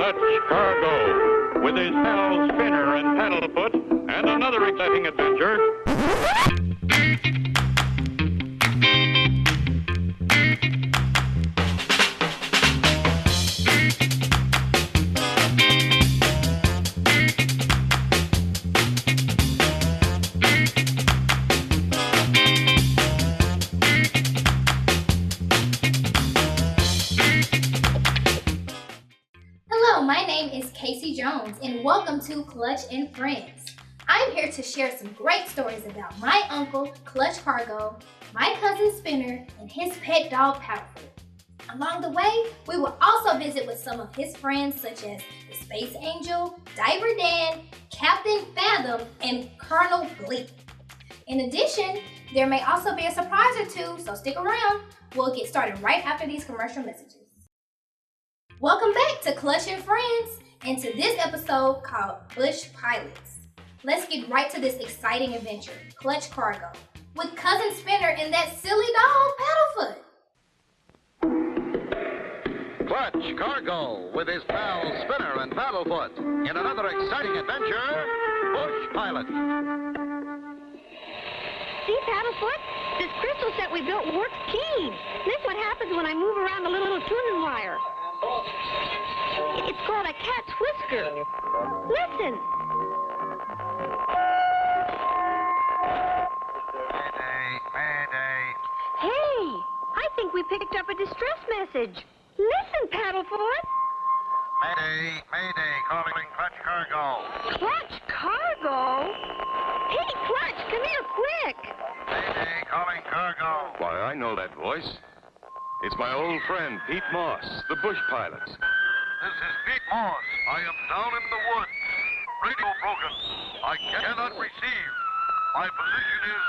Clutch Cargo, with his pal Spinner and Paddlefoot, and another exciting adventure. Hello, my name is Kasey Jones, and welcome to Clutch and Friends. I'm here to share some great stories about my uncle, Clutch Cargo, my cousin Spinner, and his pet dog, Paddlefoot. Along the way, we will also visit with some of his friends such as the Space Angel, Diver Dan, Captain Fathom, and Colonel Bleak. In addition, there may also be a surprise or two, so stick around. We'll get started right after these commercial messages. Welcome back to Clutch and Friends, and to this episode called Bush Pilots. Let's get right to this exciting adventure, Clutch Cargo, with Cousin Spinner and that silly dog, Paddlefoot. Clutch Cargo with his pals Spinner and Paddlefoot in another exciting adventure, Bush Pilot. See, Paddlefoot? This crystal set we built works keen. This is what happens when I move around the little tuning wire. It's called a cat's whisker. Listen. Mayday. Hey, I think we picked up a distress message. Listen, Paddlefoot. Mayday, calling Clutch Cargo. Clutch Cargo? Hey, Clutch, come here quick. Mayday, calling cargo. Why, I know that voice. It's my old friend, Pete Moss, the Bush Pilots. This is Pete Moss. I am down in the woods. Radio broken. I cannot receive. My position is...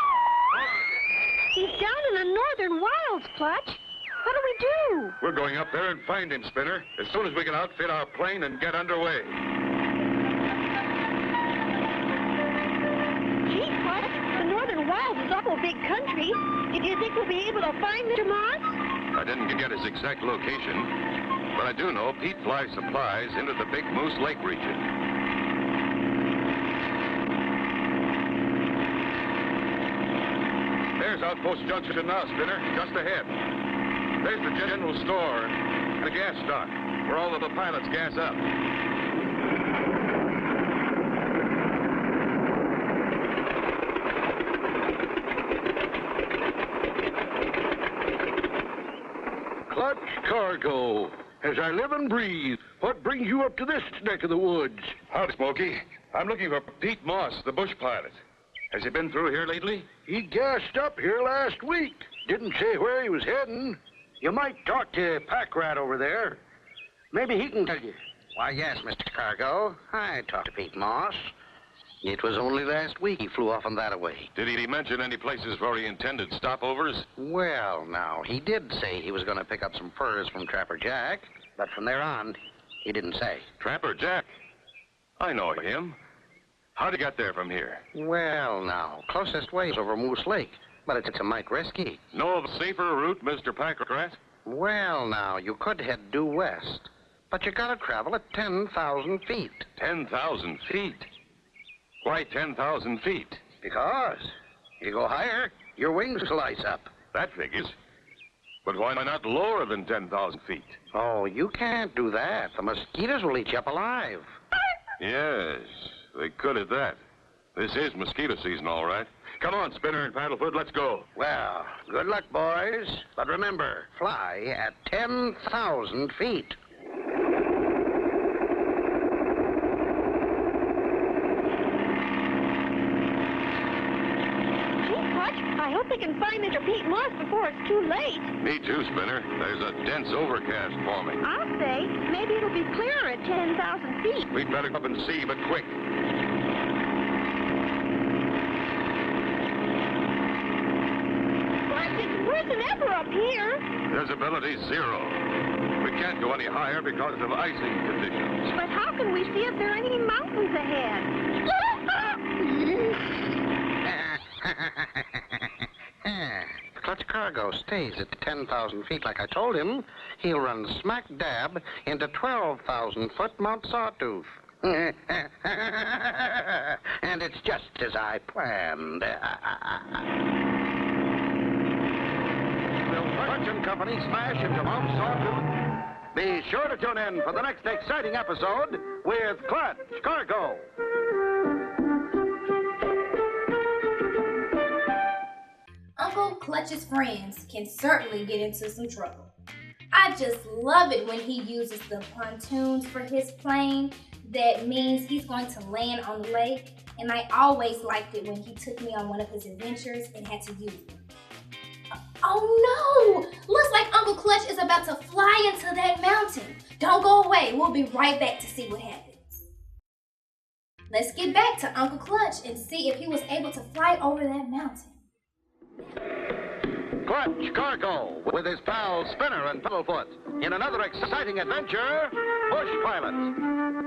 He's down in the northern wilds, Clutch. What do we do? We're going up there and find him, Spinner, as soon as we can outfit our plane and get underway. Gee, Clutch, the northern wilds is awful big country. Do you think we'll be able to find Mr. Moss? I didn't get his exact location, but I do know Pete flies supplies into the Big Moose Lake region. There's Outpost Junction now, Spinner, just ahead. There's the general store and the gas stock, where all of the pilots gas up. Clutch Cargo. As I live and breathe, what brings you up to this neck of the woods? Howdy, Smokey. I'm looking for Pete Moss, the Bush Pilot. Has he been through here lately? He gassed up here last week. Didn't say where he was heading. You might talk to Pack Rat over there. Maybe he can tell you. Why, yes, Mr. Cargo. I talked to Pete Moss. It was only last week he flew off on that away. Did he mention any places where he intended stopovers? Well, now, he did say he was going to pick up some furs from Trapper Jack, but from there on, he didn't say. Trapper Jack? I know him. How'd he get there from here? Well, now, closest way is over Moose Lake, but it's a mite risky. Know of a safer route, Mr. Packrat? Well, now, you could head due west, but you gotta travel at 10,000 feet. 10,000 feet? Why 10,000 feet? Because you go higher, your wings will ice up. That figures. But why not lower than 10,000 feet? Oh, you can't do that. The mosquitoes will eat you up alive. Yes, they could at that. This is mosquito season, all right. Come on, Spinner and Paddlefoot, let's go. Well, good luck, boys. But remember, fly at 10,000 feet. I hope they can find Mr. Pete Moss before it's too late. Me too, Spinner. There's a dense overcast forming. I'll say, maybe it'll be clearer at 10,000 feet. We'd better go up and see, but quick. But it's worse than ever up here. Visibility 0. We can't go any higher because of icing conditions. But how can we see if there are any mountains ahead? Clutch Cargo stays at 10,000 feet like I told him, he'll run smack dab into 12,000-foot Mount Sawtooth. And it's just as I planned. Will Clutch and Company smash into Mount Sawtooth? Be sure to tune in for the next exciting episode with Clutch Cargo. Uncle Clutch's friends can certainly get into some trouble. I just love it when he uses the pontoons for his plane. That means he's going to land on the lake, and I always liked it when he took me on one of his adventures and had to use them. Oh no! Looks like Uncle Clutch is about to fly into that mountain. Don't go away. We'll be right back to see what happens. Let's get back to Uncle Clutch and see if he was able to fly over that mountain. Clutch Cargo with his pals Spinner and Paddlefoot in another exciting adventure, Bush Pilots.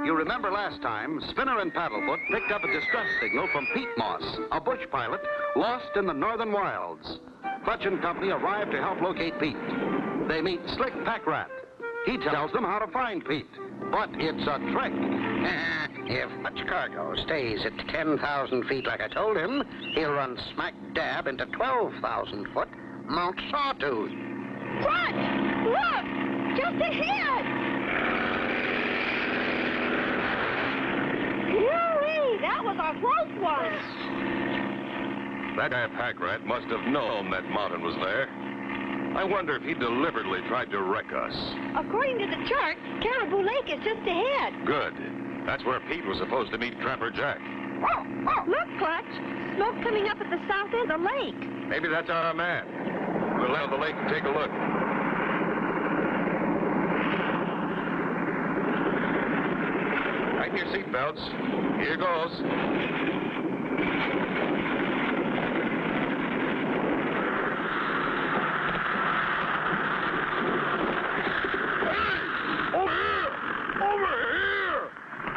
You remember last time, Spinner and Paddlefoot picked up a distress signal from Pete Moss, a bush pilot lost in the northern wilds. Clutch and Company arrived to help locate Pete. They meet Slick Pack Rat. He tells them how to find Pete, but it's a trick. If Clutch Cargo stays at 10,000 feet like I told him, he'll run smack dab into 12,000-foot Mount Sawtooth. Clutch! Look! Just ahead! Woo-wee! That was a close one! That guy Pack Rat must have known that mountain was there. I wonder if he deliberately tried to wreck us. According to the chart, Caribou Lake is just ahead. Good. That's where Pete was supposed to meet Trapper Jack. Look, Clutch. Smoke coming up at the south end of the lake. Maybe that's our man. We'll land on the lake and take a look. Tighten your seatbelts. Here goes.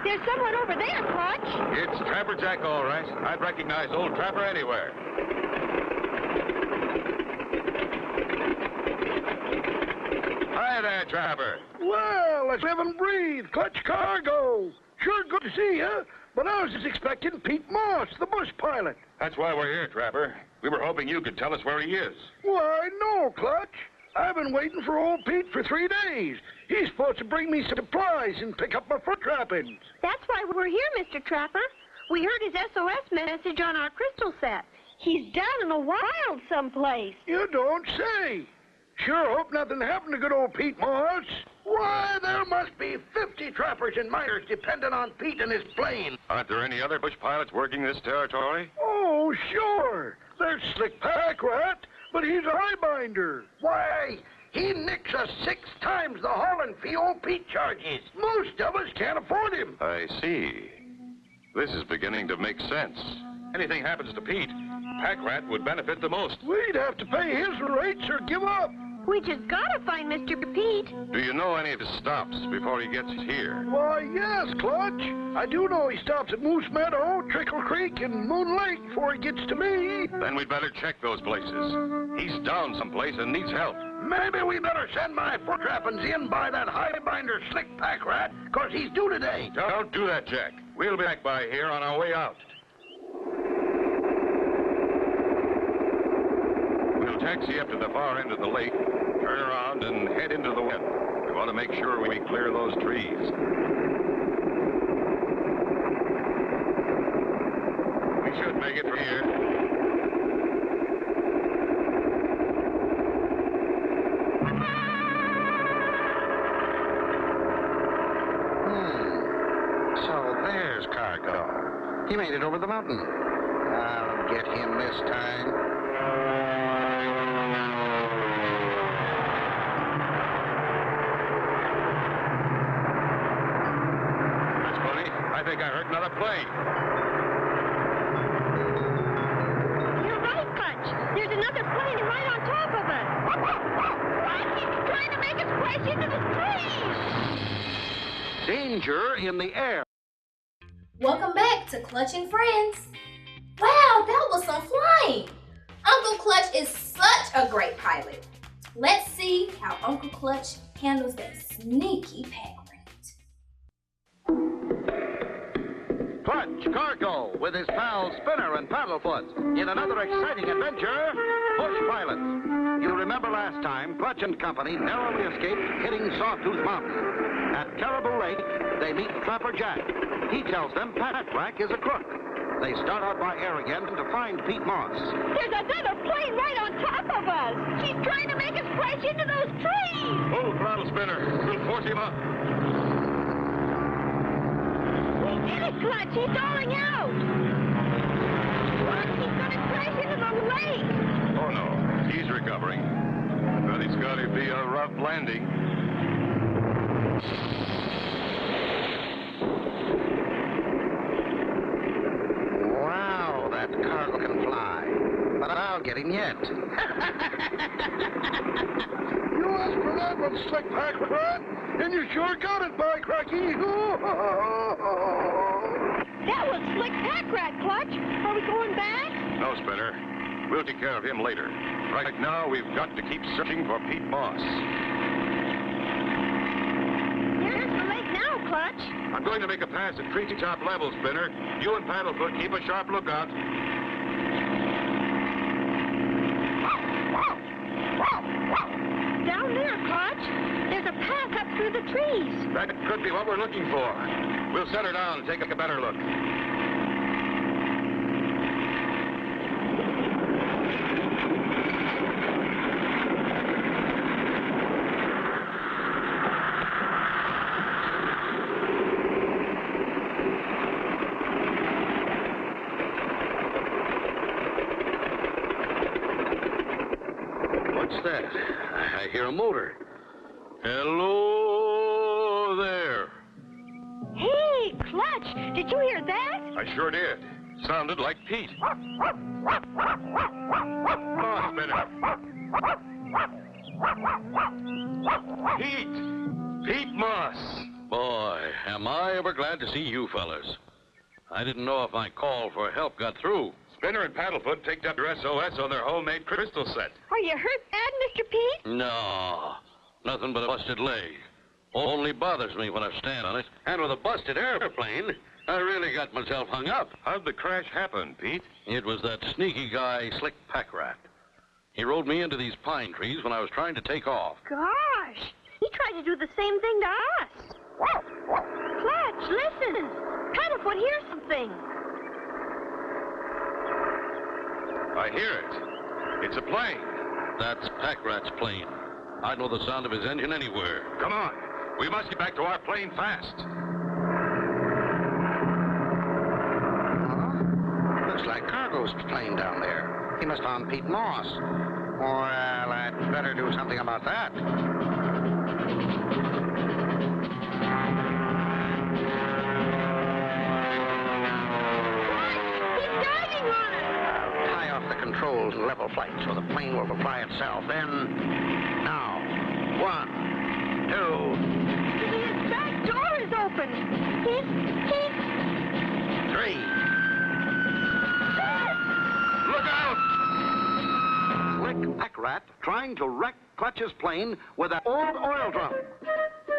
There's someone over there, Clutch. It's Trapper Jack, all right. I'd recognize old Trapper anywhere. Hi there, Trapper. Well, let's live and breathe, Clutch Cargo. Sure good to see you, but I was just expecting Pete Moss, the bush pilot. That's why we're here, Trapper. We were hoping you could tell us where he is. Why, no, Clutch. I've been waiting for old Pete for 3 days. He's supposed to bring me supplies and pick up my foot trappings. That's why we're here, Mr. Trapper. We heard his SOS message on our crystal set. He's down in the wild someplace. You don't say. Sure hope nothing happened to good old Pete Moss. Why, there must be 50 trappers and miners dependent on Pete and his plane. Aren't there any other bush pilots working this territory? Oh, sure. There's Slick Pack Rat, but he's a highbinder. Why, he nicks us 6 times the hauling fee old Pete charges. Most of us can't afford him. I see. This is beginning to make sense. Anything happens to Pete, Pack Rat would benefit the most. We'd have to pay his rates or give up. We just gotta find Mr. Pete. Do you know any of his stops before he gets here? Why, yes, Clutch. I do know he stops at Moose Meadow, Trickle Creek, and Moon Lake before he gets to me. Then we'd better check those places. He's down someplace and needs help. Maybe we better send my foot trappings in by that highbinder Slick Pack Rat, 'cause he's due today. Don't do that, Jack. We'll be back by here on our way out. We'll taxi up to the far end of the lake, turn around, and head into the wind. We want to make sure we clear those trees. We should make it from here. So there's Cargo. He made it over the mountain. I'll get him this time. That's funny. I think I heard another plane. You're right, Clutch. There's another plane right on top of us. He's trying to make us crash into the trees. Danger in the air. Welcome back to Clutch and Friends. Wow, that was some flying. Uncle Clutch is such a great pilot. Let's see how Uncle Clutch handles that sneaky pack rat. Clutch Cargo with his pals Spinner and Paddlefoot in another exciting adventure, Bush Pilots. You remember last time, Clutch and company narrowly escaped hitting Sawtooth Mountain. At Caribou Lake, they meet Trapper Jack. He tells them Pat Rack is a crook. They start out by air again to find Pete Moss. There's another plane right on top of us. She's trying to make us crash into those trees. Move, throttle spinner. We'll force him up. We did it, Clutch. He's stalling out. Clutch, he's going to crash into the lake. Oh, no. He's recovering. But it's got to be a rough landing. Wow, that cargo can fly. But I'll get him yet. You asked for that one, Slick Pack Rat, and you sure got it, by cracky. That was Slick Pack Rat, Clutch. Are we going back? No, Spinner. We'll take care of him later. Right now, we've got to keep searching for Pete Moss. There's the lake now, Clutch. I'm going to make a pass at treetop level, Spinner. You and Paddlefoot keep a sharp lookout. Down there, Clutch. There's a path up through the trees. That could be what we're looking for. We'll set her down and take a better look. What's that? I hear a motor. Hello there. Hey, Clutch, did you hear that? I sure did. Sounded like Pete. Come on, Spinner. Pete! Pete Moss! Boy, am I ever glad to see you fellas. I didn't know if my call for help got through. Spinner and Paddlefoot take up their SOS on their homemade crystal set. Are you hurt bad, Mr. Pete? No, nothing but a busted leg. Only bothers me when I stand on it. And with a busted airplane, I really got myself hung up. How'd the crash happen, Pete? It was that sneaky guy, Slick Pack Rat. He rode me into these pine trees when I was trying to take off. Gosh, he tried to do the same thing to us. Clutch, listen. Paddlefoot hears something. I hear it. It's a plane. That's Pack Rat's plane. I'd know the sound of his engine anywhere. Come on. We must get back to our plane fast. Looks like cargo's plane down there. He must have found Pete Moss. Well, I'd better do something about that. He's diving on us. Tie off the controls and level flight so the plane will fly itself. Then, now, 1, 2, His back door is open. He's... 3. Look out! Slick Pack Rat trying to wreck Clutch's plane with an old oil drum.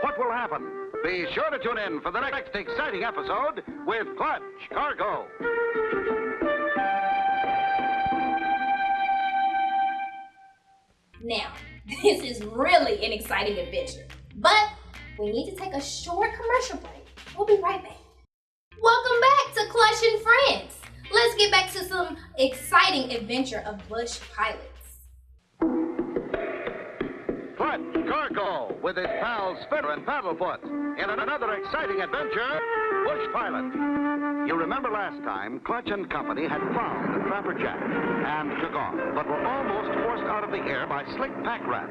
What will happen? Be sure to tune in for the next exciting episode with Clutch Cargo. Now, this is really an exciting adventure, but we need to take a short commercial break. We'll be right back. Welcome back to Clutch and Friends. Let's get back to some exciting adventure of Bush Pilots. Clutch Cargo with his pals Spinner and Paddlefoot in another exciting adventure, Bush Pilots. You remember last time, Clutch and company had found the Trapper Jack and took off, but were almost forced out of the air by Slick Pack Rat.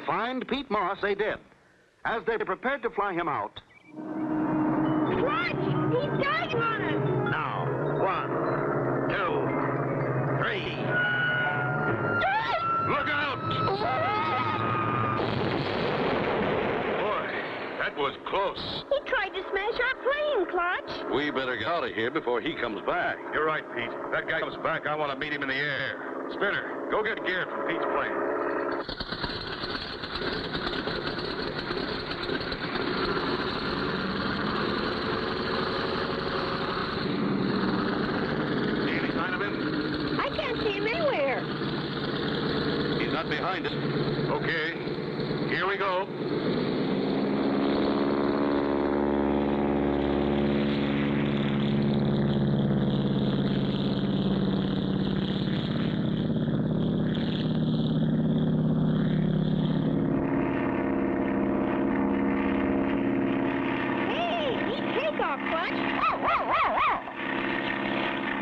Find Pete Moss they did. As they prepared to fly him out... Clutch, he's diving on us. Now, 1, 2, 3... Look out! Boy, that was close. He tried to smash our plane, Clutch. We better get out of here before he comes back. You're right, Pete. If that guy comes back, I want to meet him in the air. Spinner, go get gear from Pete's plane. See any sign of him? I can't see him anywhere. He's not behind us. Okay, here we go.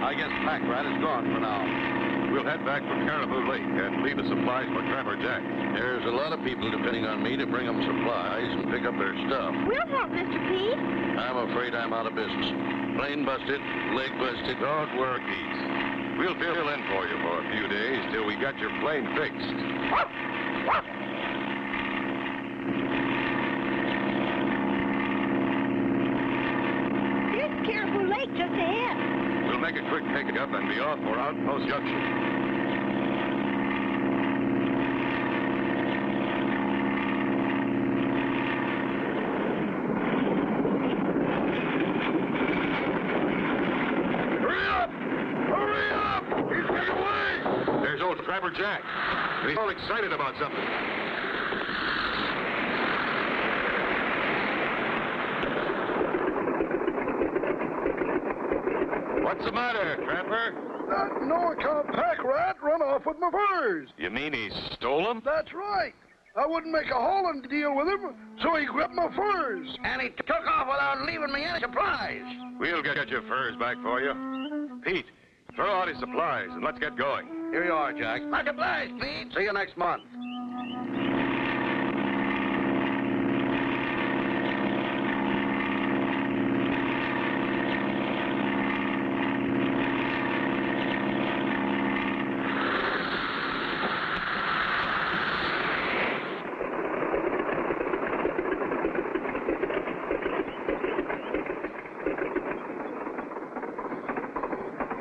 I guess Pack Rat is gone for now. We'll head back for Caribou Lake and leave the supplies for Trapper Jack. There's a lot of people depending on me to bring them supplies and pick up their stuff. We'll help, Mr. Pete. I'm afraid I'm out of business. Plane busted, leg busted. Don't worry, Pete. We'll fill in for you for a few days till we got your plane fixed. There's Caribou Lake just ahead. We'll make a quick pickup and be off for Outpost Junction. Hurry up! Hurry up! He's getting away! There's old Trapper Jack. And he's all excited about something. What's the matter, Trapper? That no-account pack rat run off with my furs. You mean he stole them? That's right. I wouldn't make a hauling deal with him, so he grabbed my furs. And he took off without leaving me any supplies. We'll get your furs back for you. Pete, throw out his supplies and let's get going. Here you are, Jack. Much obliged, Pete. See you next month.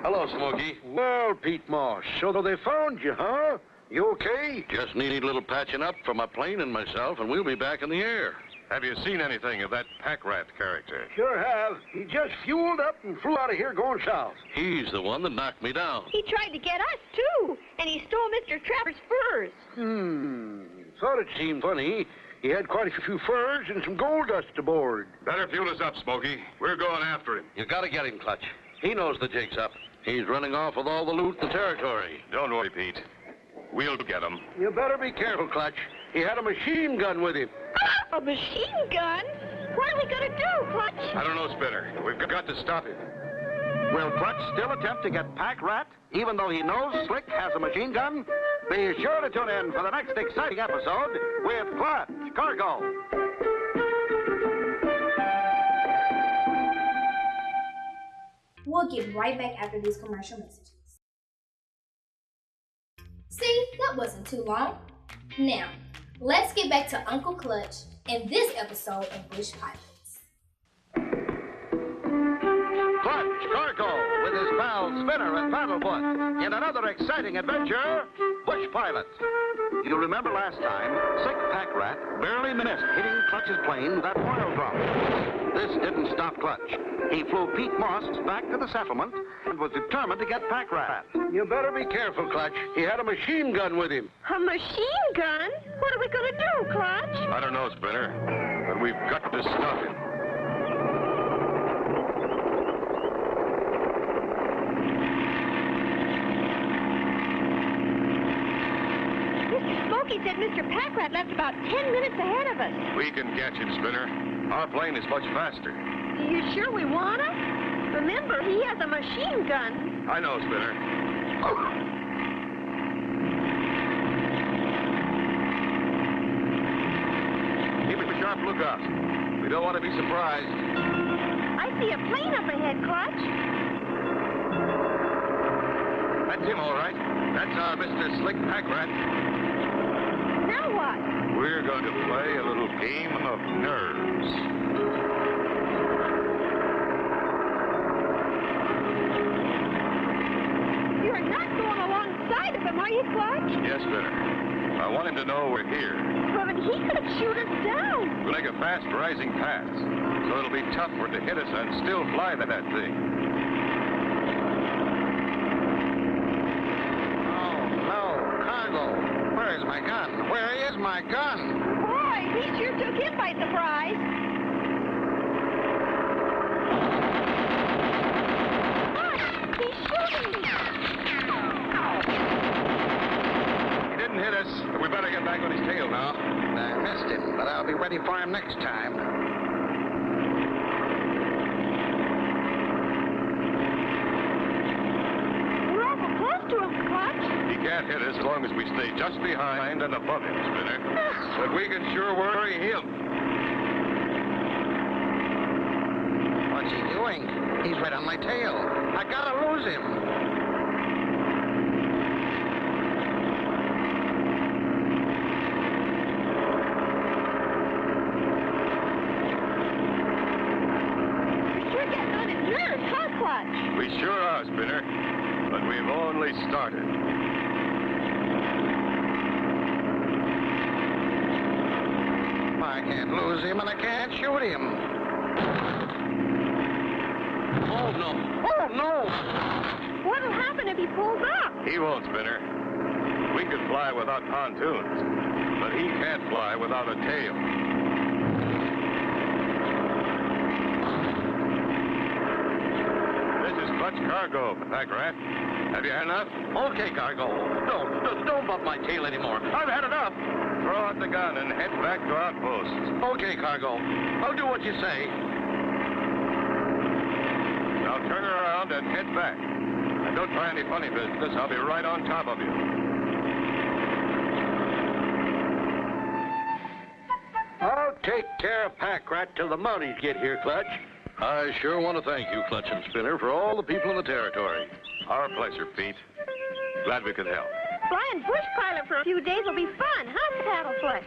Hello, Smokey. Well, Pete Moss, so they found you, huh? You okay? Just need a little patching up for my plane and myself, and we'll be back in the air. Have you seen anything of that pack rat character? Sure have. He just fueled up and flew out of here going south. He's the one that knocked me down. He tried to get us, too. And he stole Mr. Trapper's furs. Thought it seemed funny. He had quite a few furs and some gold dust aboard. Better fuel us up, Smokey. We're going after him. You gotta get him, Clutch. He knows the jig's up. He's running off with all the loot in the territory. Don't worry, Pete. We'll get him. You better be careful, Clutch. He had a machine gun with him. A machine gun? What are we going to do, Clutch? I don't know, Spinner. We've got to stop him. Will Clutch still attempt to get Pack Rat, even though he knows Slick has a machine gun? Be sure to tune in for the next exciting episode with Clutch Cargo. We'll get right back after these commercial messages. See, that wasn't too long. Now, let's get back to Uncle Clutch in this episode of Bush Pilots. Clutch Cargo with his pals Spinner and Paddlefoot in another exciting adventure, Bush Pilot. You remember last time, Sick Pack Rat barely missed hitting Clutch's plane with that oil drop. This didn't stop Clutch. He flew Pete Moss back to the settlement and was determined to get Pack Rat. You better be careful, Clutch. He had a machine gun with him. A machine gun? What are we going to do, Clutch? I don't know, Spinner, but we've got to stop him. Mr. Smokey said Mr. Pack Rat left about 10 minutes ahead of us. We can catch him, Spinner. Our plane is much faster. You sure we want him? Remember, he has a machine gun. I know, Spinner. Keep a sharp lookout. We don't want to be surprised. I see a plane up ahead, Clutch. That's him, all right. That's our Mr. Slick Pack Rat. Now what? We're going to play a little game of nerves. You're not going alongside of him, want him to know we're here. But he could shoot us down. We'll make a fast rising pass, so it'll be tough for it to hit us and still fly that thing. Oh, no, Cargo. Where is my gun? Where is my gun? Boy, he sure took him by surprise. Look, he's shooting. He didn't hit us, but we better get back on his tail now. I missed him, but I'll be ready for him next time. We're awful close to him, Clutch. He can't hit us as long as we stay just behind and above him, Spinner. But we can sure worry him. What's he doing? He's right on my tail. I gotta lose him. We're sure getting on his nerves, huh, Clutch? We sure are, Spinner. But we've only started. I can't lose him and I can't shoot him. Oh, no. Oh, no. What'll happen if he pulls up? He won't, Spinner. We could fly without pontoons, but he can't fly without a tail. This is Clutch Cargo, Pack Rat. Have you had enough? Okay, Cargo. Don't bump my tail anymore. I've had enough. Throw out the gun and head back to outposts. Okay, Cargo. I'll do what you say. Now turn around and head back. And don't try any funny business. I'll be right on top of you. I'll take care of Pack Rat till the Mounties get here, Clutch. I sure want to thank you, Clutch and Spinner, for all the people in the territory. Our pleasure, Pete. Glad we could help. Flying bush pilot for a few days will be fun, huh, Paddlefoot?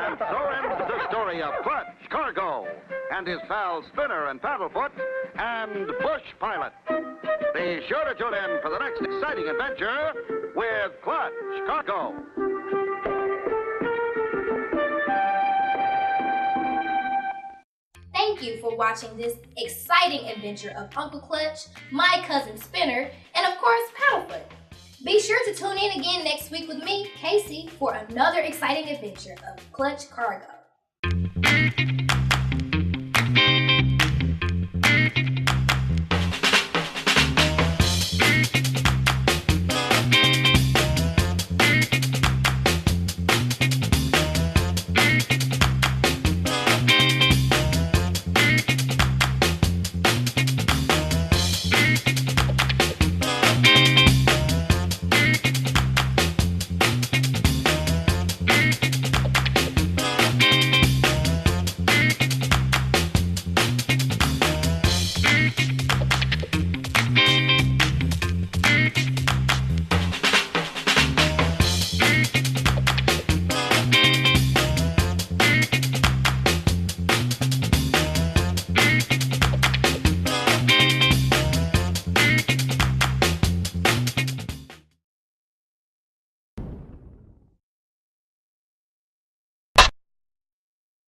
And so ends the story of Clutch, Cargo, and his pals Spinner and Paddlefoot, and Bush Pilot. Be sure to tune in for the next exciting adventure with Clutch, Cargo. Thank you for watching this exciting adventure of Uncle Clutch, my cousin Spinner, and of course Paddlefoot. Be sure to tune in again next week with me, Kasey, for another exciting adventure of Clutch Cargo.